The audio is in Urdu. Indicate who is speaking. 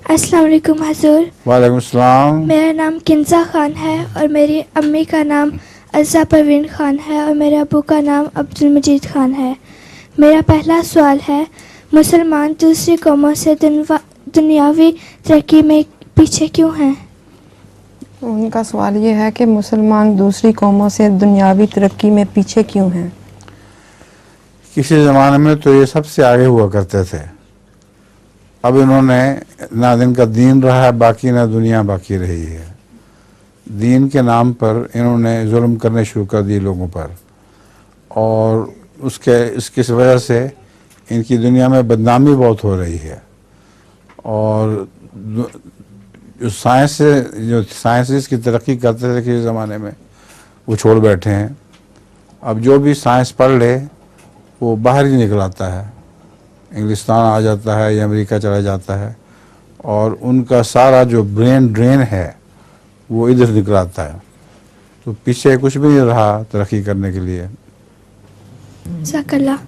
Speaker 1: السلام علیکم حضور.
Speaker 2: وعلیکم السلام.
Speaker 1: میرا نام کنزا خان ہے اور میری امی کا نام عزا پروین خان ہے اور میرے ابو کا نام عبدالمجید خان ہے. میرا پہلا سوال ہے، مسلمان دوسری قوموں سے دنیاوی ترقی میں پیچھے کیوں ہیں؟
Speaker 3: ان کا سوال یہ ہے کہ مسلمان دوسری قوموں سے دنیاوی ترقی میں پیچھے کیوں ہیں؟
Speaker 2: کسی زمانے میں تو یہ سب سے آگے ہوا کرتے تھے. اب انہوں نے نہ ان کا دین رہا ہے باقی، نہ دنیا باقی رہی ہے. دین کے نام پر انہوں نے ظلم کرنے شروع کر دیے لوگوں پر، اور اس کی وجہ سے ان کی دنیا میں بدنامی بہت ہو رہی ہے. اور جو سائنس کی ترقی کرتے تھے کسی زمانے میں، وہ چھوڑ بیٹھے ہیں. اب جو بھی سائنس پڑھ لے وہ باہر ہی نکل آتا ہے، انگلستان آ جاتا ہے یا امریکہ چلا جاتا ہے، اور ان کا سارا جو برین ڈرین ہے وہ ادھر نکل آتا ہے. تو پیچھے کچھ بھی نہیں رہا ترقی کرنے کے لیے.
Speaker 1: جزاک اللہ.